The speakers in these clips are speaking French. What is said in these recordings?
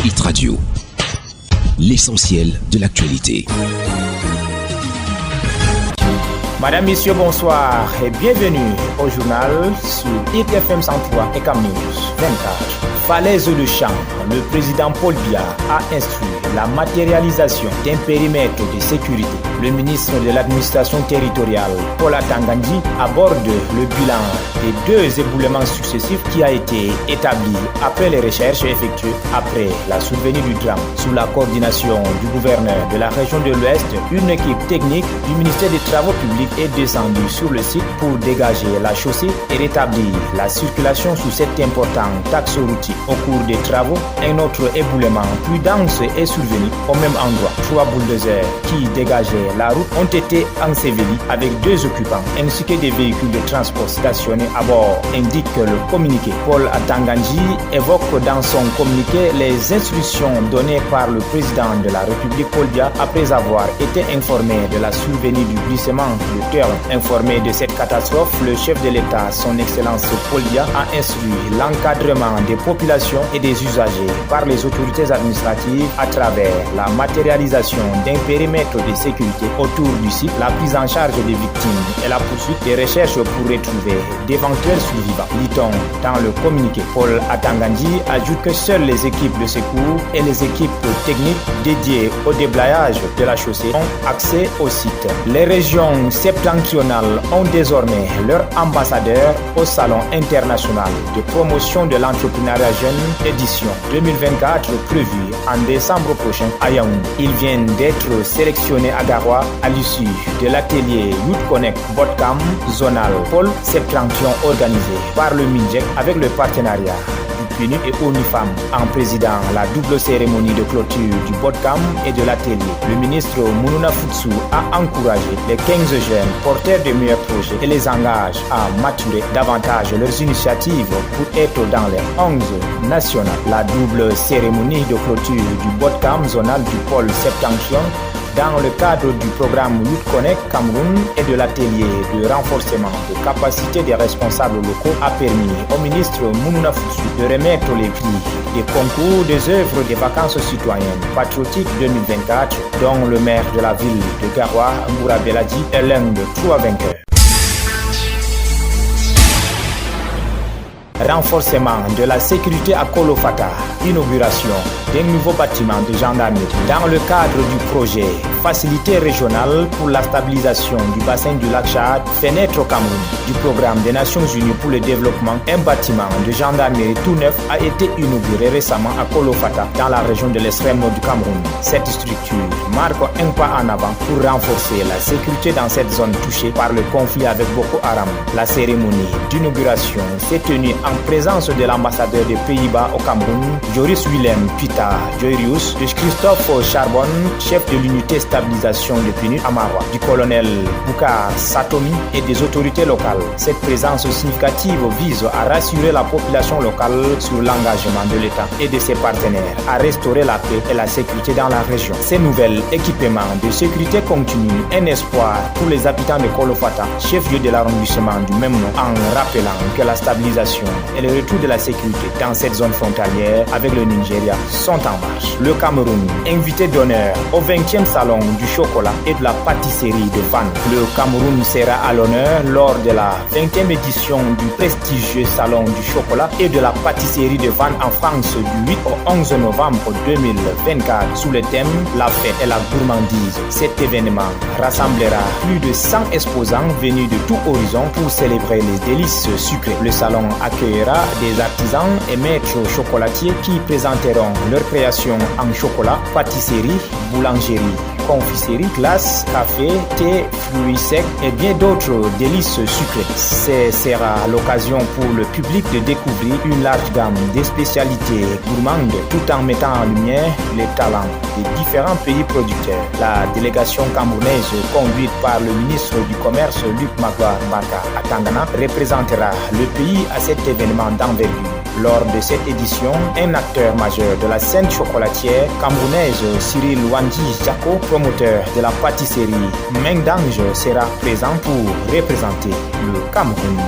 Hit Radio, l'essentiel de l'actualité. Madame, Messieurs, bonsoir et bienvenue au journal sur Hit FM 103 et Cam News 24. Falaise de Champ, le président Paul Biya a instruit la matérialisation d'un périmètre de sécurité. Le ministre de l'administration territoriale, Paul Atangandji, aborde le bilan des 2 éboulements successifs qui a été établi après les recherches effectuées après la survenue du drame. Sous la coordination du gouverneur de la région de l'Ouest, une équipe technique du ministère des Travaux publics est descendue sur le site pour dégager la chaussée et rétablir la circulation sous cet important axe routier. Au cours des travaux, un autre éboulement plus dense est survenu au même endroit. 3 bulldozers qui dégageaient la route ont été ensevelis avec 2 occupants ainsi que des véhicules de transport stationnés à bord, indique le communiqué. Paul Atangandji évoque dans son communiqué les instructions données par le président de la République Paul Biya après avoir été informé de la survenue du glissement de terre. Informé de cette catastrophe, le chef de l'État, son Excellence Paul Biya, a instruit l'encadrement des populations et des usagers par les autorités administratives à travers la matérialisation d'un périmètre de sécurité autour du site, la prise en charge des victimes et la poursuite des recherches pour retrouver d'éventuels survivants. Lit-on dans le communiqué. Paul Atangandji ajoute que seules les équipes de secours et les équipes techniques dédiées au déblayage de la chaussée ont accès au site. Les régions septentrionales ont désormais leur ambassadeur au Salon international de promotion de l'entrepreneuriat jeune édition 2024 prévue en décembre prochain à Yaoundé. Ils viennent d'être sélectionnés à Garoua à l'issue de l'atelier Youth Connect Botcam zonal Pôle Septentrion organisé par le MINJEC avec le partenariat du PNUD et ONIFAM. En présidant la double cérémonie de clôture du Botcam et de l'atelier, le ministre Mounouna Futsou a encouragé les 15 jeunes porteurs de meilleurs projets et les engage à maturer davantage leurs initiatives pour être dans les 11 nationales. La double cérémonie de clôture du Botcam zonal du pôle septentrion dans le cadre du programme Youth Connect Cameroun et de l'atelier de renforcement de capacité des responsables locaux a permis au ministre Mounouna Futsou de remettre les prix des concours des œuvres des vacances citoyennes patriotiques 2024 dont le maire de la ville de Garoua, Mboura Beladi, est l'un de 3 vainqueurs. Renforcement de la sécurité à Kolofata, inauguration d'un nouveau bâtiment de gendarmerie. Dans le cadre du projet Facilité régionale pour la stabilisation du bassin du lac Tchad, Fenêtre au Cameroun, du programme des Nations Unies pour le développement, un bâtiment de gendarmerie tout neuf a été inauguré récemment à Kolofata, dans la région de l'extrême nord du Cameroun. Cette structure marque un pas en avant pour renforcer la sécurité dans cette zone touchée par le conflit avec Boko Haram. La cérémonie d'inauguration s'est tenue en présence de l'ambassadeur des Pays-Bas au Cameroun, Joris Willem Pita Joirius, de Christophe Charbon, chef de l'unité stabilisation de PNUD à Maroua, du colonel Boukar Satomi et des autorités locales. Cette présence significative vise à rassurer la population locale sur l'engagement de l'État et de ses partenaires à restaurer la paix et la sécurité dans la région. Ces nouveaux équipements de sécurité continuent un espoir pour les habitants de Kolofata, chef-lieu de l'arrondissement du même nom, en rappelant que la stabilisation et le retour de la sécurité dans cette zone frontalière avec le Nigeria sont en marche. Le Cameroun, invité d'honneur au 20e salon du chocolat et de la pâtisserie de Vannes. Le Cameroun sera à l'honneur lors de la 20e édition du prestigieux salon du chocolat et de la pâtisserie de Vannes en France du 8 au 11 novembre 2024 sous le thème La fête et la gourmandise. Cet événement rassemblera plus de 100 exposants venus de tout horizon pour célébrer les délices sucrées. Le salon accueillera des artisans et maîtres chocolatiers qui présenteront leurs créations en chocolat, pâtisserie, boulangerie, confiserie, glace, café, thé, fruits secs et bien d'autres délices sucrées. Ce sera l'occasion pour le public de découvrir une large gamme de spécialités gourmandes tout en mettant en lumière les talents des différents pays producteurs. La délégation camerounaise conduite par le ministre du Commerce Luc Magloire Mbaka à Tangana représentera le pays à cet événement d'envergure. Lors de cette édition, un acteur majeur de la scène chocolatière camerounaise, Cyril Wandi Jako, promoteur de la pâtisserie Main d'Ange, sera présent pour représenter le Cameroun.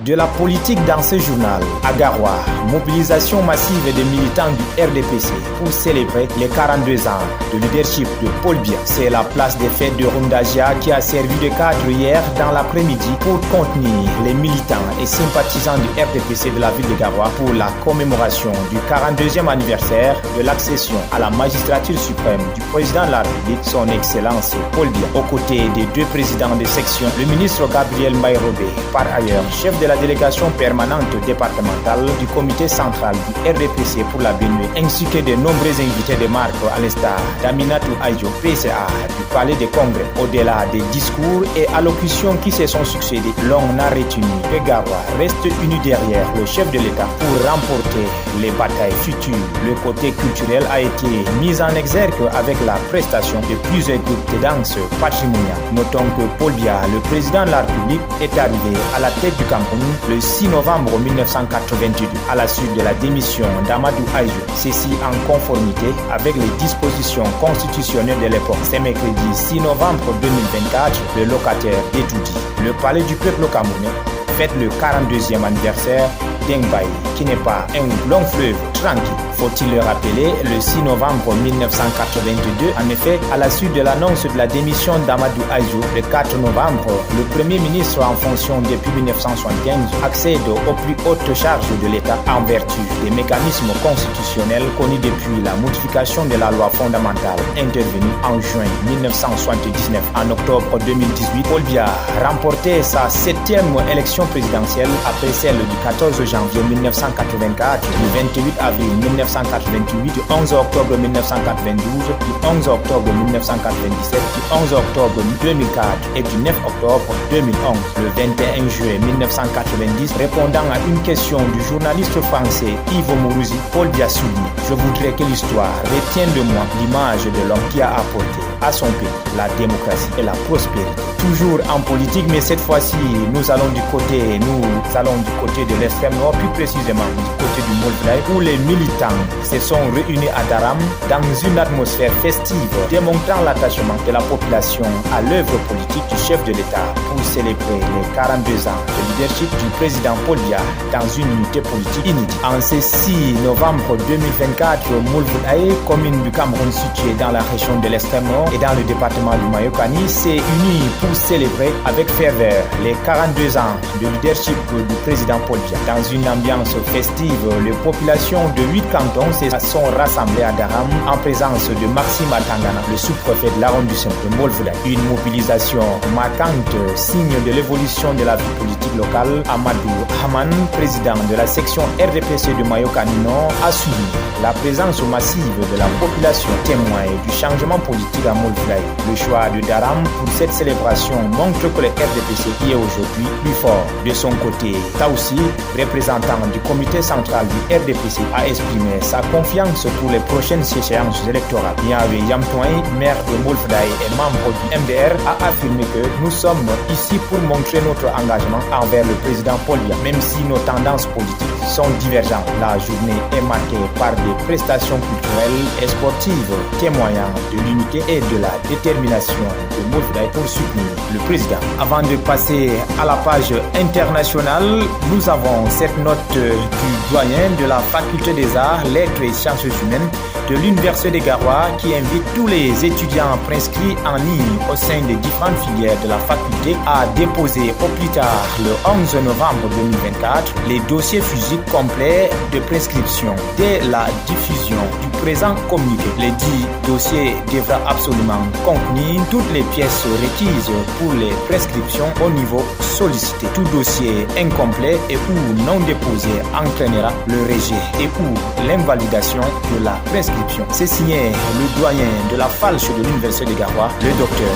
de la politique dans ce journal. À Garoua, mobilisation massive des militants du RDPC pour célébrer les 42 ans de leadership de Paul Biya. C'est la place des fêtes de Rundagia qui a servi de cadre hier dans l'après-midi pour contenir les militants et sympathisants du RDPC de la ville de Garoua pour la commémoration du 42e anniversaire de l'accession à la magistrature suprême du président de la République, son Excellence Paul Biya. Aux côtés des deux présidents de section, le ministre Gabriel Maïrobé, par ailleurs chef de la délégation permanente départementale du comité central du RDPC pour la Benue, ainsi que de nombreux invités de marque à l'instar d'Aminatou Aïdjo, PCA du Palais des Congrès. Au-delà des discours et allocutions qui se sont succédés, l'on a retenu que Garoua reste uni derrière le chef de l'État pour remporter les batailles futures. Le côté culturel a été mis en exergue avec la prestation de plusieurs groupes de danse patrimoniales. Notons que Paul Biya, le président de la République, est arrivé à la tête du Cameroun le 6 novembre 1982 à la suite de la démission d'Amadou Aïdjo. Ceci en conformité avec les dispositions constitutionnelles de l'époque. C'est mercredi 6 novembre 2024, le locataire d'Etoudi, le palais du peuple camerounais, fête le 42e anniversaire d'Engbaï, qui n'est pas un long fleuve tranquille. Faut-il le rappeler, le 6 novembre 1982, en effet, à la suite de l'annonce de la démission d'Amadou Aïdjo, le 4 novembre, le Premier ministre en fonction depuis 1975 accède aux plus hautes charges de l'État en vertu des mécanismes constitutionnels connus depuis la modification de la loi fondamentale intervenue en juin 1979. En octobre 2018, Paul Biya remportait sa 7e élection présidentielle après celle du 14 janvier 1984, du 28 avril 1988, du 11 octobre 1992, du 11 octobre 1997, du 11 octobre 2004 et du 9 octobre 2011. Le 21 juillet 1990, répondant à une question du journaliste français Yves Mourouzi, Paul Biya souligne: je voudrais que l'histoire retienne de moi l'image de l'homme qui a apporté à son pays la démocratie et la prospérité. Toujours en politique, mais cette fois-ci, nous allons du côté de l'extrême nord, plus précisément du côté du Molvraï, où les militants se sont réunis à Daram dans une atmosphère festive, démontrant l'attachement de la population à l'œuvre politique du chef de l'État pour célébrer les 42 ans de leadership du président Paul Biya dans une unité politique inédite. En ce 6 novembre 2024, Molvraï, commune du Cameroun située dans la région de l'extrême nord et dans le département du Mayokani, s'est unie pour célébrer avec ferveur les 42 ans de leadership du président Paul Biya. Dans une ambiance festive, les populations de 8 cantons se sont rassemblées à Daram en présence de Maxime Atangana, le sous-préfet de l'arrondissement de Molvraï. Une mobilisation marquante, signe de l'évolution de la vie politique locale. Amadou Haman, président de la section RDPC de Mayokani Nord, a suivi la présence massive de la population, témoin du changement politique à Molvraï. Le choix de Daram pour cette célébration montre que le RDPC est aujourd'hui plus fort. De son côté, Taoussi, représentant du comité central du RDPC, a exprimé sa confiance pour les prochaines échéances électorales. Niawe Yamtouin, maire de Molvraï et membre du MDR, a affirmé que nous sommes ici pour montrer notre engagement envers le président Paul Biya. Même si nos tendances politiques sont divergentes, la journée est marquée par des prestations culturelles et sportives témoignant de l'unité et de la détermination de Molvraï pour soutenir le président. Avant de passer à la page internationale, nous avons cette note du doyen de la faculté des arts, lettres et sciences humaines de l'université de Garoua qui invite tous les étudiants prescrits en ligne au sein des différentes filières de la faculté à déposer au plus tard le 11 novembre 2024 les dossiers physiques complets de prescription. Dès la diffusion du présent communiqué, les 10 dossiers devra absolument contenir toutes les pièces requises pour les prescriptions au niveau sollicité. Tout dossier incomplet et ou non déposé entraînera le rejet et ou l'invalidation de la prescription. C'est signé le doyen de la falche de l'université de Garoua, le docteur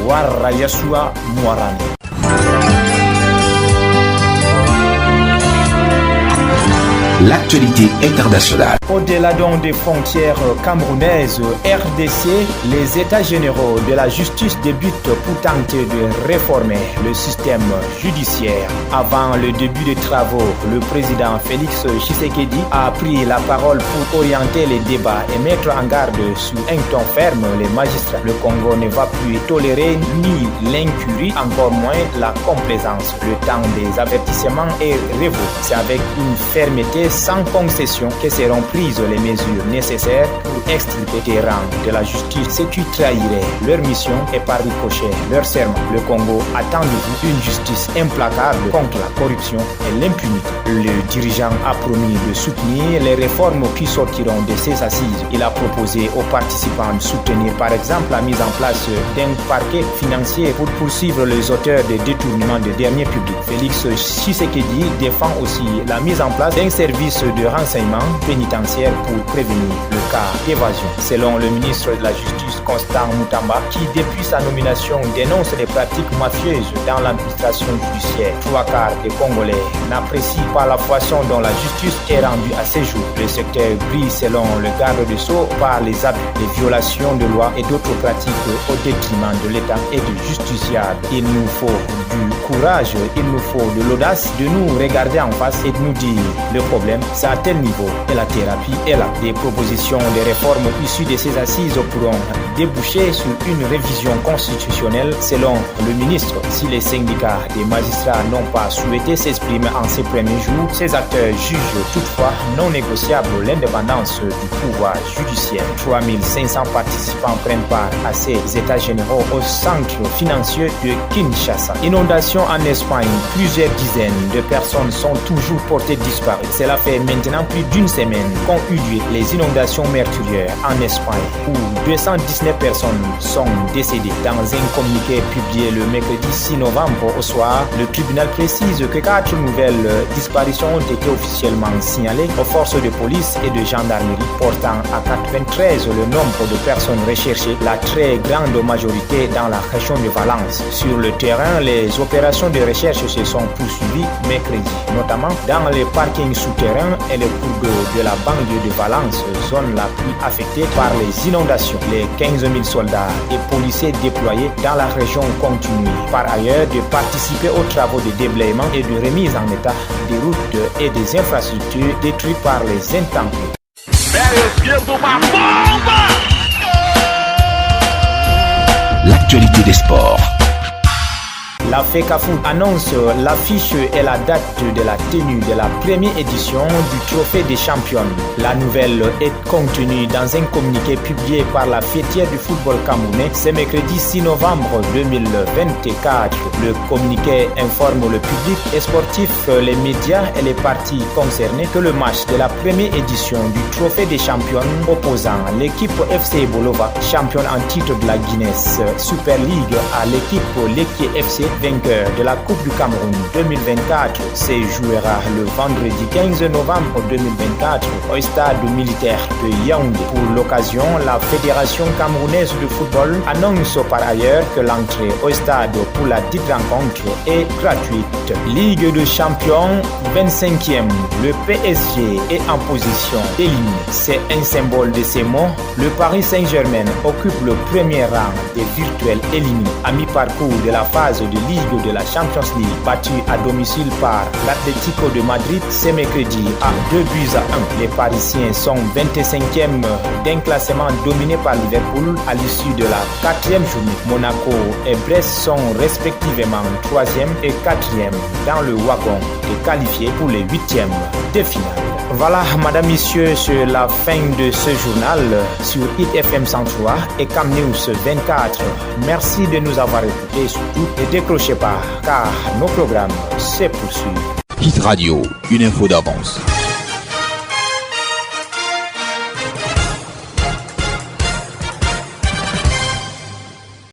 Warayasua Mouarani. l'actualité internationale. Au-delà donc des frontières camerounaises, RDC, les États généraux de la justice débutent pour tenter de réformer le système judiciaire. Avant le début des travaux, le président Félix Tshisekedi a pris la parole pour orienter les débats et mettre en garde sur un ton ferme les magistrats. Le Congo ne va plus tolérer ni l'incurie, encore moins la complaisance. Le temps des avertissements est révolu. C'est avec une fermeté sans concession que seront prises les mesures nécessaires pour extirper des rangs de la justice ceux qui trahiraient leur mission et par ricochet leur serment. Le Congo attend de vous une justice implacable contre la corruption et l'impunité. Le dirigeant a promis de soutenir les réformes qui sortiront de ces assises. Il a proposé aux participants de soutenir par exemple la mise en place d'un parquet financier pour poursuivre les auteurs des détournements de deniers publics. Félix Tshisekedi défend aussi la mise en place d'un service de renseignement pénitentiaire pour prévenir le cas d'évasion. Selon le ministre de la Justice, Constant Mutamba, qui depuis sa nomination dénonce les pratiques mafieuses dans l'administration judiciaire, 3/4 des Congolais n'apprécient pas la façon dont la justice est rendue à ces jours. Le secteur brille selon le garde des Sceaux par les abus, les violations de loi et d'autres pratiques au détriment de l'État et du justiciable. Il nous faut du courage, il nous faut de l'audace de nous regarder en face et de nous dire le problème c'est à tel niveau et la thérapie est là. Des propositions de réformes issues de ces assises pourront déboucher sur une révision constitutionnelle selon le ministre. Si les syndicats des magistrats n'ont pas souhaité s'exprimer en ces premiers jours, ces acteurs jugent toutefois non négociable l'indépendance du pouvoir judiciaire. 3500 participants prennent part à ces états généraux au centre financier de Kinshasa. Inondation en Espagne, plusieurs dizaines de personnes sont toujours portées disparues. Cela fait maintenant plus d'une semaine qu'ont eu lieu les inondations meurtrières en Espagne, où 219 personnes sont décédées. Dans un communiqué publié le mercredi 6 novembre au soir, le tribunal précise que 4 nouvelles disparitions ont été officiellement signalées aux forces de police et de gendarmerie, portant à 93 le nombre de personnes recherchées, la très grande majorité dans la région de Valence. Sur le terrain, les opérations de recherche se sont poursuivies mercredi, notamment dans les parkings souterrains et les cours d'eau de la banlieue de Valence, zone la plus affectée par les inondations. Les 15 000 soldats et policiers déployés dans la région continuent par ailleurs de participer aux travaux de déblayement et de remise en état des routes et des infrastructures détruites par les intempéries. L'actualité des sports. La FECAFOOT annonce l'affiche et la date de la tenue de la première édition du Trophée des Champions. La nouvelle est contenue dans un communiqué publié par la fêtière du football camerounais ce mercredi 6 novembre 2024. Le communiqué informe le public et sportif, les médias et les parties concernées que le match de la première édition du Trophée des Champions opposant l'équipe FC Bolova, championne en titre de la Guinness Super League, à l'équipe Lekie FC, vainqueur de la Coupe du Cameroun 2024, se jouera le vendredi 15 novembre 2024 au stade militaire de Yaoundé. Pour l'occasion, la Fédération camerounaise de football annonce par ailleurs que l'entrée au stade pour la dite rencontre est gratuite. Ligue de champions 25e, le PSG est en position d'éliminer. C'est un symbole de ces mots. Le Paris Saint-Germain occupe le premier rang des virtuels éliminés à mi-parcours de la phase de Ligue de la Champions League, battu à domicile par l'Atlético de Madrid ce mercredi à 2-1. Les Parisiens sont 25e d'un classement dominé par Liverpool à l'issue de la 4e journée. Monaco et Brest sont respectivement 3e et 4e dans le wagon et qualifiés pour les 8e de finale. Voilà, madame, messieurs, c'est la fin de ce journal sur Hit FM 103 et Cam News 24. Merci de nous avoir écoutés, surtout ne décrochez pas, car nos programmes se poursuivent. Hit Radio, une info d'avance.